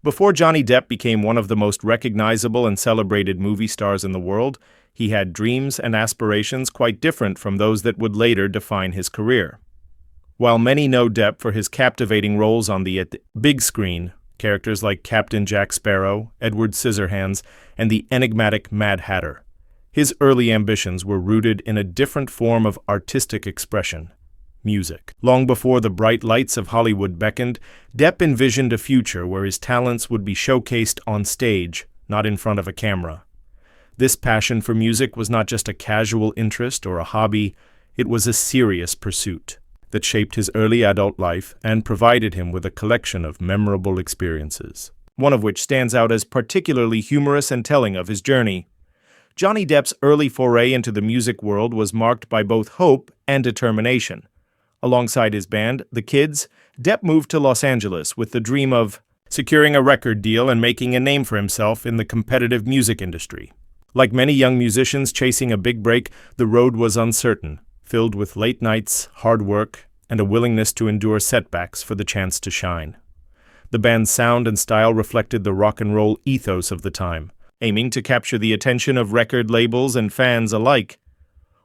Before Johnny Depp became one of the most recognizable and celebrated movie stars in the world, he had dreams and aspirations quite different from those that would later define his career. While many know Depp for his captivating roles on the big screen, characters like Captain Jack Sparrow, Edward Scissorhands, and the enigmatic Mad Hatter, his early ambitions were rooted in a different form of artistic expression: music. Long before the bright lights of Hollywood beckoned, Depp envisioned a future where his talents would be showcased on stage, not in front of a camera. This passion for music was not just a casual interest or a hobby, it was a serious pursuit that shaped his early adult life and provided him with a collection of memorable experiences, one of which stands out as particularly humorous and telling of his journey. Johnny Depp's early foray into the music world was marked by both hope and determination. Alongside his band, The Kids, Depp moved to Los Angeles with the dream of securing a record deal and making a name for himself in the competitive music industry. Like many young musicians chasing a big break, the road was uncertain, filled with late nights, hard work, and a willingness to endure setbacks for the chance to shine. The band's sound and style reflected the rock and roll ethos of the time, aiming to capture the attention of record labels and fans alike.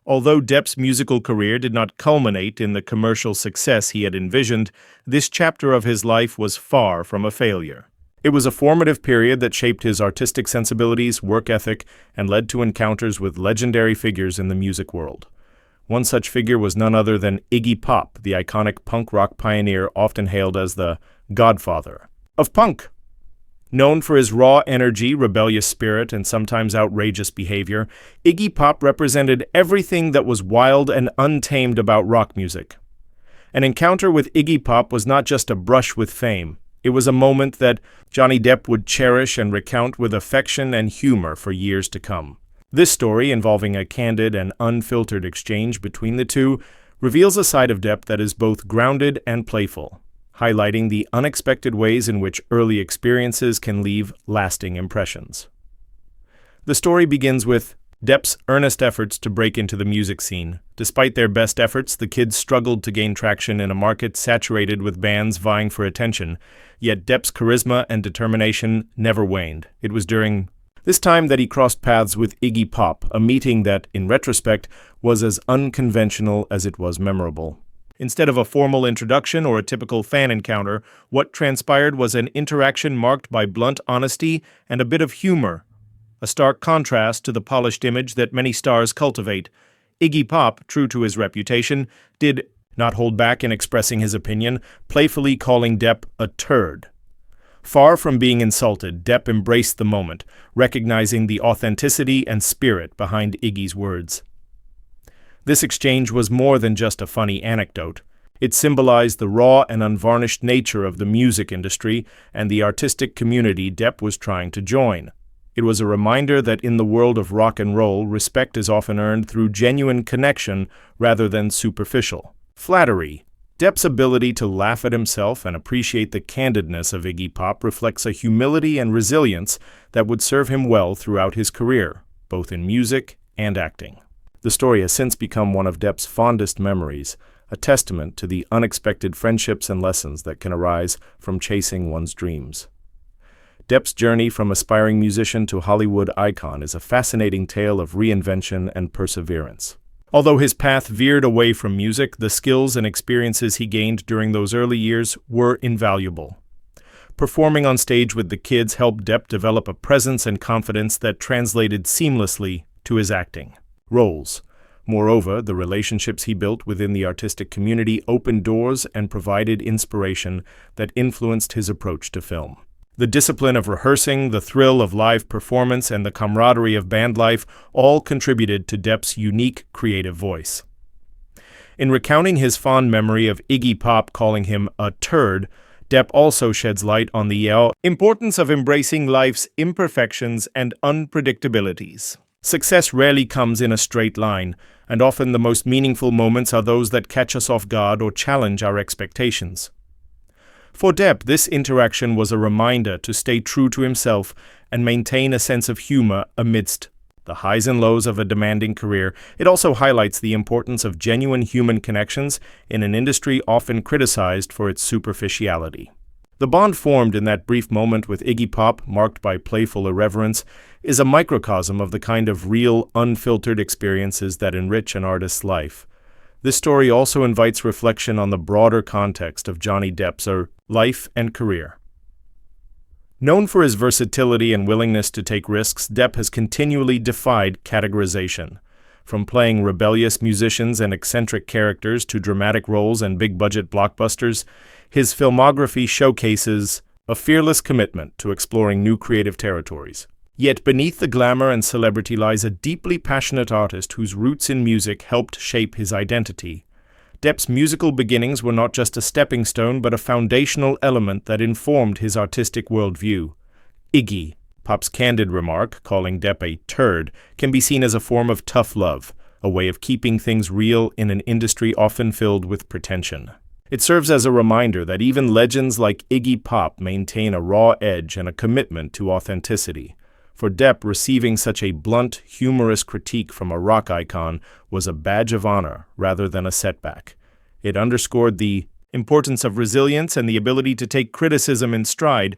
Although Depp's musical career did not culminate in the commercial success he had envisioned, this chapter of his life was far from a failure. It was a formative period that shaped his artistic sensibilities, work ethic, and led to encounters with legendary figures in the music world. One such figure was none other than Iggy Pop, the iconic punk rock pioneer often hailed as the godfather of punk. Known for his raw energy, rebellious spirit, and sometimes outrageous behavior, Iggy Pop represented everything that was wild and untamed about rock music. An encounter with Iggy Pop was not just a brush with fame. It was a moment that Johnny Depp would cherish and recount with affection and humor for years to come. This story, involving a candid and unfiltered exchange between the two, reveals a side of Depp that is both grounded and playful, highlighting the unexpected ways in which early experiences can leave lasting impressions. The story begins with Depp's earnest efforts to break into the music scene. Despite their best efforts, the Kids struggled to gain traction in a market saturated with bands vying for attention, yet Depp's charisma and determination never waned. It was during this time that he crossed paths with Iggy Pop, a meeting that, in retrospect, was as unconventional as it was memorable. Instead of a formal introduction or a typical fan encounter, what transpired was an interaction marked by blunt honesty and a bit of humor, a stark contrast to the polished image that many stars cultivate. Iggy Pop, true to his reputation, did not hold back in expressing his opinion, playfully calling Depp a turd. Far from being insulted, Depp embraced the moment, recognizing the authenticity and spirit behind Iggy's words. This exchange was more than just a funny anecdote. It symbolized the raw and unvarnished nature of the music industry and the artistic community Depp was trying to join. It was a reminder that in the world of rock and roll, respect is often earned through genuine connection rather than superficial flattery. Depp's ability to laugh at himself and appreciate the candidness of Iggy Pop reflects a humility and resilience that would serve him well throughout his career, both in music and acting. The story has since become one of Depp's fondest memories, a testament to the unexpected friendships and lessons that can arise from chasing one's dreams. Depp's journey from aspiring musician to Hollywood icon is a fascinating tale of reinvention and perseverance. Although his path veered away from music, the skills and experiences he gained during those early years were invaluable. Performing on stage with the Kids helped Depp develop a presence and confidence that translated seamlessly to his acting roles. Moreover, the relationships he built within the artistic community opened doors and provided inspiration that influenced his approach to film. The discipline of rehearsing, the thrill of live performance, and the camaraderie of band life all contributed to Depp's unique creative voice. In recounting his fond memory of Iggy Pop calling him a turd, Depp also sheds light on the importance of embracing life's imperfections and unpredictabilities. Success rarely comes in a straight line, and often the most meaningful moments are those that catch us off guard or challenge our expectations. For Depp, this interaction was a reminder to stay true to himself and maintain a sense of humor amidst the highs and lows of a demanding career. It also highlights the importance of genuine human connections in an industry often criticized for its superficiality. The bond formed in that brief moment with Iggy Pop, marked by playful irreverence, is a microcosm of the kind of real, unfiltered experiences that enrich an artist's life. This story also invites reflection on the broader context of Johnny Depp's life and career. Known for his versatility and willingness to take risks, Depp has continually defied categorization. From playing rebellious musicians and eccentric characters to dramatic roles and big-budget blockbusters, his filmography showcases a fearless commitment to exploring new creative territories. Yet beneath the glamour and celebrity lies a deeply passionate artist whose roots in music helped shape his identity. Depp's musical beginnings were not just a stepping stone, but a foundational element that informed his artistic worldview. Iggy Pop's candid remark, calling Depp a turd, can be seen as a form of tough love, a way of keeping things real in an industry often filled with pretension. It serves as a reminder that even legends like Iggy Pop maintain a raw edge and a commitment to authenticity. For Depp, receiving such a blunt, humorous critique from a rock icon was a badge of honor rather than a setback. It underscored the importance of resilience and the ability to take criticism in stride,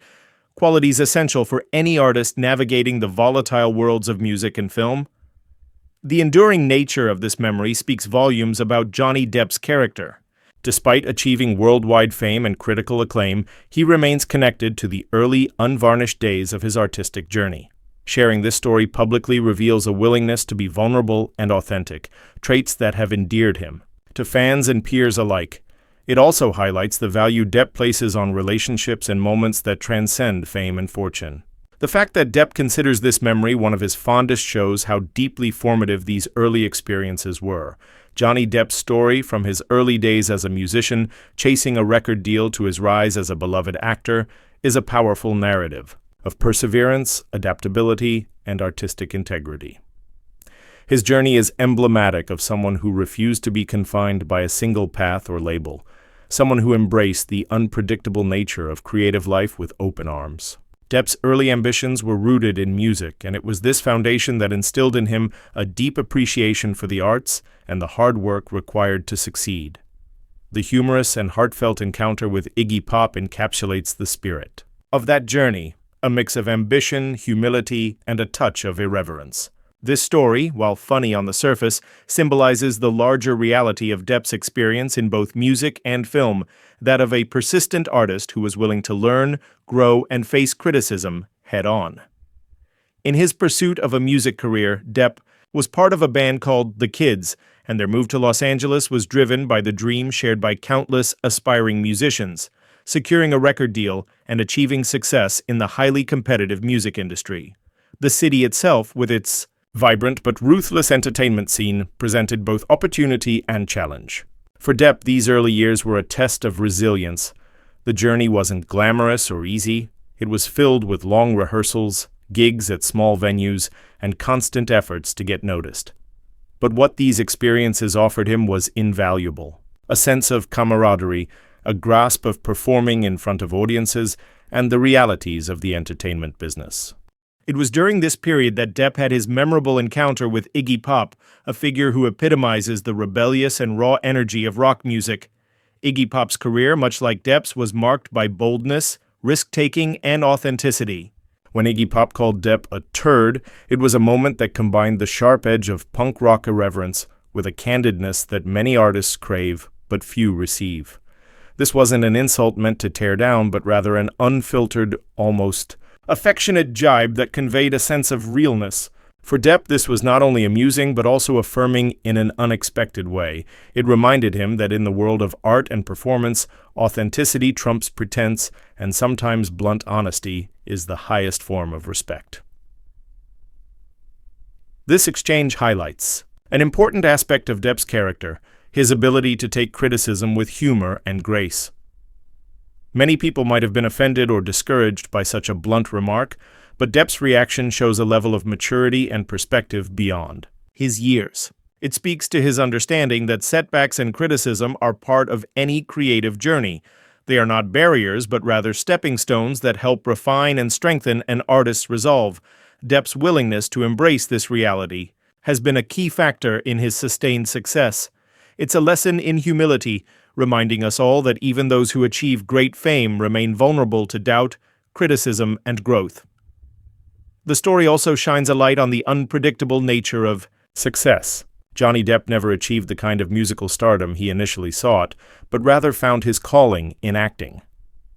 qualities essential for any artist navigating the volatile worlds of music and film. The enduring nature of this memory speaks volumes about Johnny Depp's character. Despite achieving worldwide fame and critical acclaim, he remains connected to the early, unvarnished days of his artistic journey. Sharing this story publicly reveals a willingness to be vulnerable and authentic, traits that have endeared him to fans and peers alike. It also highlights the value Depp places on relationships and moments that transcend fame and fortune. The fact that Depp considers this memory one of his fondest shows how deeply formative these early experiences were. Johnny Depp's story, from his early days as a musician, chasing a record deal to his rise as a beloved actor, is a powerful narrative of perseverance, adaptability, and artistic integrity. His journey is emblematic of someone who refused to be confined by a single path or label, someone who embraced the unpredictable nature of creative life with open arms. Depp's early ambitions were rooted in music, and it was this foundation that instilled in him a deep appreciation for the arts and the hard work required to succeed. The humorous and heartfelt encounter with Iggy Pop encapsulates the spirit of that journey, a mix of ambition, humility, and a touch of irreverence. This story, while funny on the surface, symbolizes the larger reality of Depp's experience in both music and film, that of a persistent artist who was willing to learn, grow, and face criticism head-on. In his pursuit of a music career, Depp was part of a band called The Kids, and their move to Los Angeles was driven by the dream shared by countless aspiring musicians, securing a record deal and achieving success in the highly competitive music industry. The city itself, with its vibrant but ruthless entertainment scene, presented both opportunity and challenge. For Depp, these early years were a test of resilience. The journey wasn't glamorous or easy. It was filled with long rehearsals, gigs at small venues, and constant efforts to get noticed. But what these experiences offered him was invaluable. A sense of camaraderie, a grasp of performing in front of audiences, and the realities of the entertainment business. It was during this period that Depp had his memorable encounter with Iggy Pop, a figure who epitomizes the rebellious and raw energy of rock music. Iggy Pop's career, much like Depp's, was marked by boldness, risk-taking, and authenticity. When Iggy Pop called Depp a turd, it was a moment that combined the sharp edge of punk rock irreverence with a candidness that many artists crave but few receive. This wasn't an insult meant to tear down, but rather an unfiltered, almost affectionate jibe that conveyed a sense of realness. For Depp, this was not only amusing, but also affirming in an unexpected way. It reminded him that in the world of art and performance, authenticity trumps pretense, and sometimes blunt honesty is the highest form of respect. This exchange highlights an important aspect of Depp's character, his ability to take criticism with humor and grace. Many people might have been offended or discouraged by such a blunt remark, but Depp's reaction shows a level of maturity and perspective beyond his years. It speaks to his understanding that setbacks and criticism are part of any creative journey. They are not barriers, but rather stepping stones that help refine and strengthen an artist's resolve. Depp's willingness to embrace this reality has been a key factor in his sustained success. It's a lesson in humility, reminding us all that even those who achieve great fame remain vulnerable to doubt, criticism, and growth. The story also shines a light on the unpredictable nature of success. Johnny Depp never achieved the kind of musical stardom he initially sought, but rather found his calling in acting.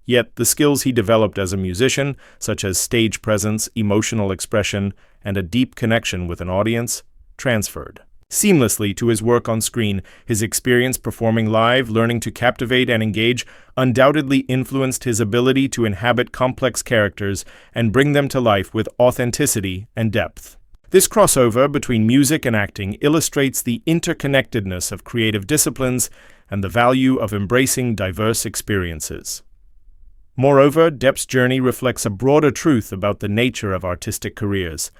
Yet the skills he developed as a musician, such as stage presence, emotional expression, and a deep connection with an audience, transferred seamlessly to his work on screen. His experience performing live, learning to captivate and engage, undoubtedly influenced his ability to inhabit complex characters and bring them to life with authenticity and depth. This crossover between music and acting illustrates the interconnectedness of creative disciplines and the value of embracing diverse experiences. Moreover, Depp's journey reflects a broader truth about the nature of artistic careers.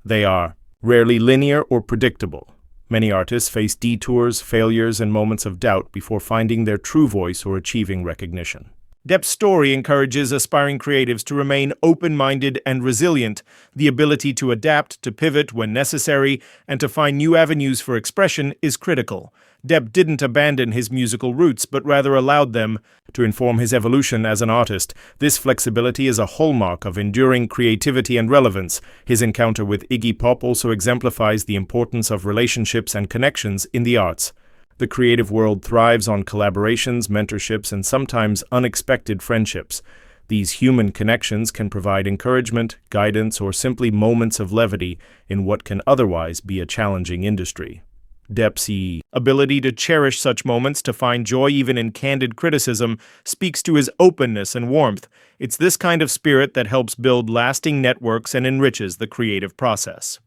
They are rarely linear or predictable. Many artists face detours, failures, and moments of doubt before finding their true voice or achieving recognition. Depp's story encourages aspiring creatives to remain open-minded and resilient. The ability to adapt, to pivot when necessary, and to find new avenues for expression is critical. Depp didn't abandon his musical roots, but rather allowed them to inform his evolution as an artist. This flexibility is a hallmark of enduring creativity and relevance. His encounter with Iggy Pop also exemplifies the importance of relationships and connections in the arts. The creative world thrives on collaborations, mentorships, and sometimes unexpected friendships. These human connections can provide encouragement, guidance, or simply moments of levity in what can otherwise be a challenging industry. Depp's ability to cherish such moments, to find joy even in candid criticism, speaks to his openness and warmth. It's this kind of spirit that helps build lasting networks and enriches the creative process.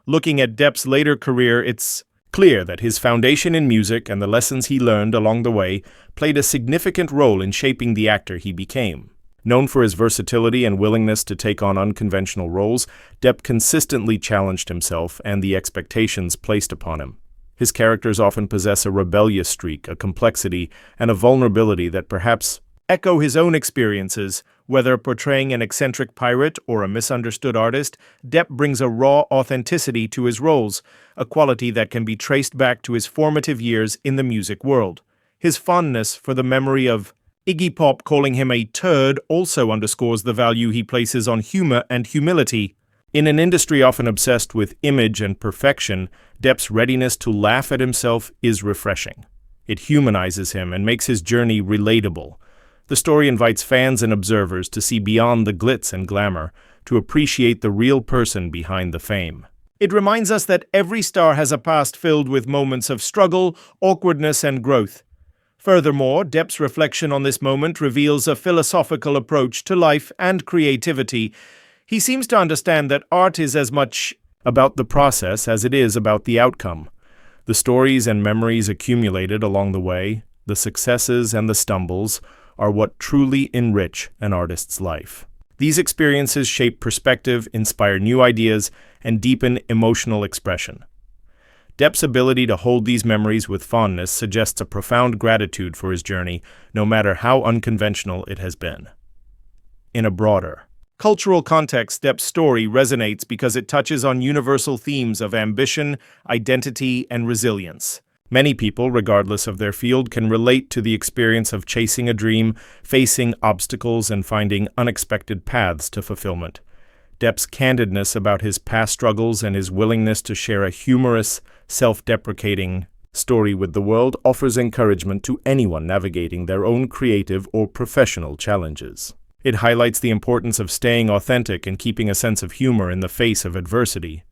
Looking at Depp's later career, it's clear that his foundation in music and the lessons he learned along the way played a significant role in shaping the actor he became. Known for his versatility and willingness to take on unconventional roles, Depp consistently challenged himself and the expectations placed upon him. His characters often possess a rebellious streak, a complexity, and a vulnerability that perhaps echo his own experiences. Whether portraying an eccentric pirate or a misunderstood artist, Depp brings a raw authenticity to his roles, a quality that can be traced back to his formative years in the music world. His fondness for the memory of Iggy Pop calling him a turd also underscores the value he places on humor and humility. In an industry often obsessed with image and perfection, Depp's readiness to laugh at himself is refreshing. It humanizes him and makes his journey relatable. The story invites fans and observers to see beyond the glitz and glamour, to appreciate the real person behind the fame. It reminds us that every star has a past filled with moments of struggle, awkwardness, and growth. Furthermore, Depp's reflection on this moment reveals a philosophical approach to life and creativity. He seems to understand that art is as much about the process as it is about the outcome. The stories and memories accumulated along the way, the successes and the stumbles, are what truly enrich an artist's life. These experiences shape perspective, inspire new ideas, and deepen emotional expression. Depp's ability to hold these memories with fondness suggests a profound gratitude for his journey, no matter how unconventional it has been. In a broader cultural context, Depp's story resonates because it touches on universal themes of ambition, identity, and resilience. Many people, regardless of their field, can relate to the experience of chasing a dream, facing obstacles, and finding unexpected paths to fulfillment. Depp's candidness about his past struggles and his willingness to share a humorous, self-deprecating story with the world offers encouragement to anyone navigating their own creative or professional challenges. It highlights the importance of staying authentic and keeping a sense of humor in the face of adversity.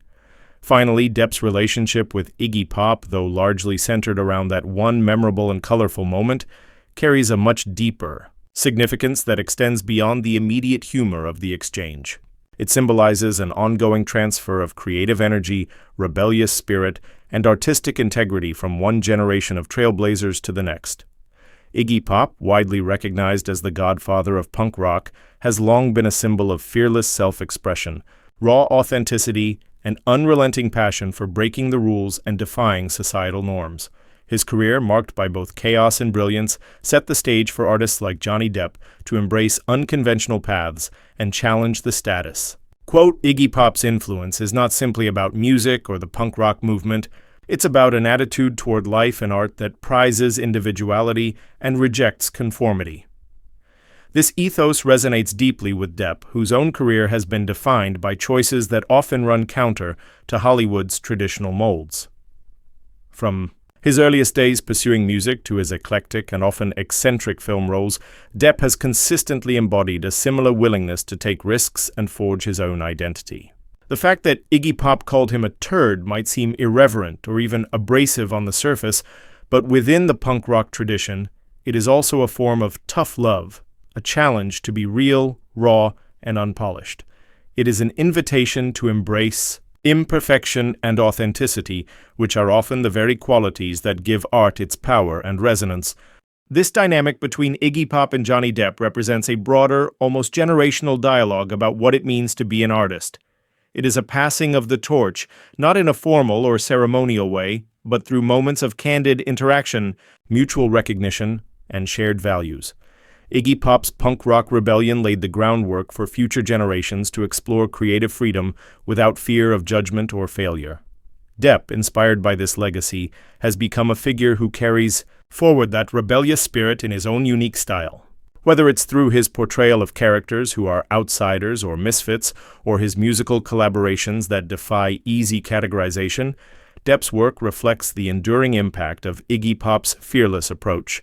Finally, Depp's relationship with Iggy Pop, though largely centered around that one memorable and colorful moment, carries a much deeper significance that extends beyond the immediate humor of the exchange. It symbolizes an ongoing transfer of creative energy, rebellious spirit, and artistic integrity from one generation of trailblazers to the next. Iggy Pop, widely recognized as the godfather of punk rock, has long been a symbol of fearless self-expression, raw authenticity, and unrelenting passion for breaking the rules and defying societal norms. His career, marked by both chaos and brilliance, set the stage for artists like Johnny Depp to embrace unconventional paths and challenge the status. Quote, Iggy Pop's influence is not simply about music or the punk rock movement. It's about an attitude toward life and art that prizes individuality and rejects conformity. This ethos resonates deeply with Depp, whose own career has been defined by choices that often run counter to Hollywood's traditional molds. From his earliest days pursuing music to his eclectic and often eccentric film roles, Depp has consistently embodied a similar willingness to take risks and forge his own identity. The fact that Iggy Pop called him a turd might seem irreverent or even abrasive on the surface, but within the punk rock tradition, it is also a form of tough love, a challenge to be real, raw, and unpolished. It is an invitation to embrace imperfection and authenticity, which are often the very qualities that give art its power and resonance. This dynamic between Iggy Pop and Johnny Depp represents a broader, almost generational dialogue about what it means to be an artist. It is a passing of the torch, not in a formal or ceremonial way, but through moments of candid interaction, mutual recognition, and shared values. Iggy Pop's punk rock rebellion laid the groundwork for future generations to explore creative freedom without fear of judgment or failure. Depp, inspired by this legacy, has become a figure who carries forward that rebellious spirit in his own unique style. Whether it's through his portrayal of characters who are outsiders or misfits, or his musical collaborations that defy easy categorization, Depp's work reflects the enduring impact of Iggy Pop's fearless approach.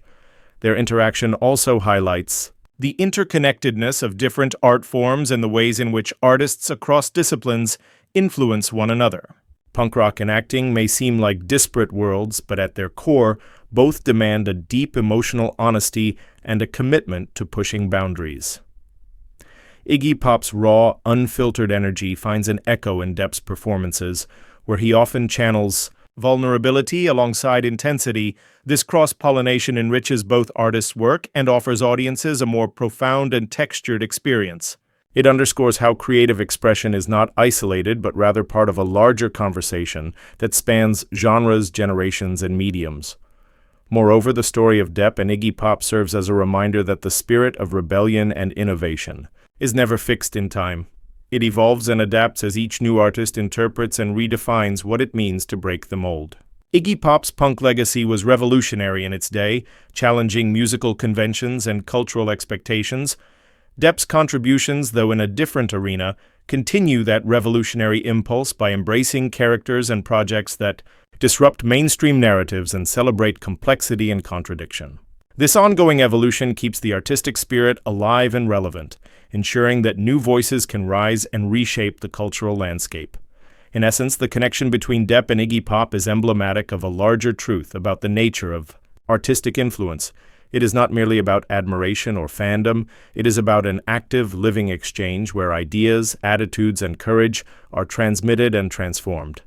Their interaction also highlights the interconnectedness of different art forms and the ways in which artists across disciplines influence one another. Punk rock and acting may seem like disparate worlds, but at their core, both demand a deep emotional honesty and a commitment to pushing boundaries. Iggy Pop's raw, unfiltered energy finds an echo in Depp's performances, where he often channels vulnerability alongside intensity. This cross-pollination enriches both artists' work and offers audiences a more profound and textured experience. It underscores how creative expression is not isolated, but rather part of a larger conversation that spans genres, generations, and mediums. Moreover, the story of Depp and Iggy Pop serves as a reminder that the spirit of rebellion and innovation is never fixed in time. It evolves and adapts as each new artist interprets and redefines what it means to break the mold. Iggy Pop's punk legacy was revolutionary in its day, challenging musical conventions and cultural expectations. Depp's contributions, though in a different arena, continue that revolutionary impulse by embracing characters and projects that disrupt mainstream narratives and celebrate complexity and contradiction. This ongoing evolution keeps the artistic spirit alive and relevant, ensuring that new voices can rise and reshape the cultural landscape. In essence, the connection between Depp and Iggy Pop is emblematic of a larger truth about the nature of artistic influence. It is not merely about admiration or fandom, it is about an active, living exchange where ideas, attitudes, and courage are transmitted and transformed.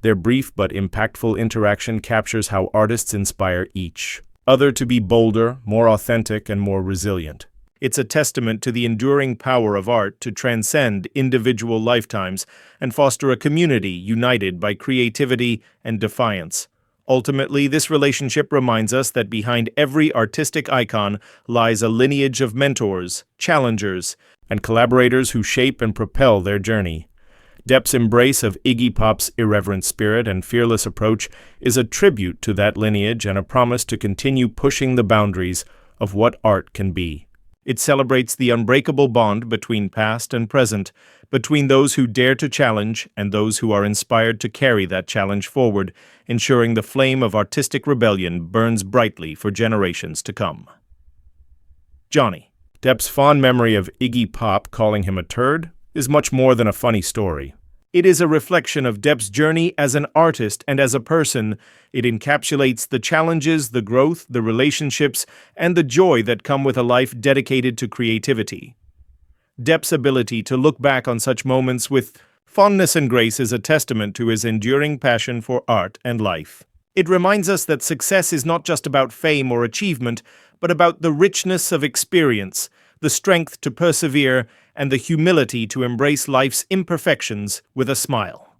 Their brief but impactful interaction captures how artists inspire each other to be bolder, more authentic, and more resilient. It's a testament to the enduring power of art to transcend individual lifetimes and foster a community united by creativity and defiance. Ultimately, this relationship reminds us that behind every artistic icon lies a lineage of mentors, challengers, and collaborators who shape and propel their journey. Depp's embrace of Iggy Pop's irreverent spirit and fearless approach is a tribute to that lineage and a promise to continue pushing the boundaries of what art can be. It celebrates the unbreakable bond between past and present, between those who dare to challenge and those who are inspired to carry that challenge forward, ensuring the flame of artistic rebellion burns brightly for generations to come. Johnny Depp's fond memory of Iggy Pop calling him a turd is much more than a funny story. It is a reflection of Depp's journey as an artist and as a person. It encapsulates the challenges, the growth, the relationships, and the joy that come with a life dedicated to creativity. Depp's ability to look back on such moments with fondness and grace is a testament to his enduring passion for art and life. It reminds us that success is not just about fame or achievement, but about the richness of experience, the strength to persevere, and the humility to embrace life's imperfections with a smile.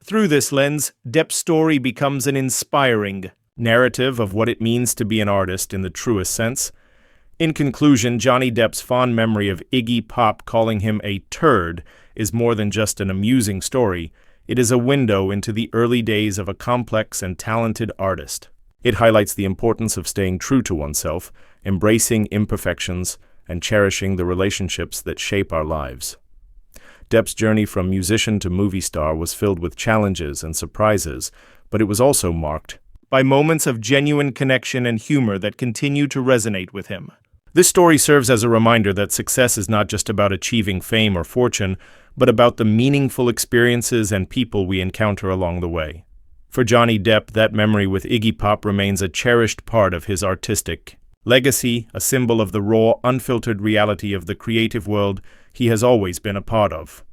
Through this lens, Depp's story becomes an inspiring narrative of what it means to be an artist in the truest sense. In conclusion, Johnny Depp's fond memory of Iggy Pop calling him a turd is more than just an amusing story. It is a window into the early days of a complex and talented artist. It highlights the importance of staying true to oneself, embracing imperfections, and cherishing the relationships that shape our lives. Depp's journey from musician to movie star was filled with challenges and surprises, but it was also marked by moments of genuine connection and humor that continue to resonate with him. This story serves as a reminder that success is not just about achieving fame or fortune, but about the meaningful experiences and people we encounter along the way. For Johnny Depp, that memory with Iggy Pop remains a cherished part of his artistic legacy, a symbol of the raw, unfiltered reality of the creative world he has always been a part of.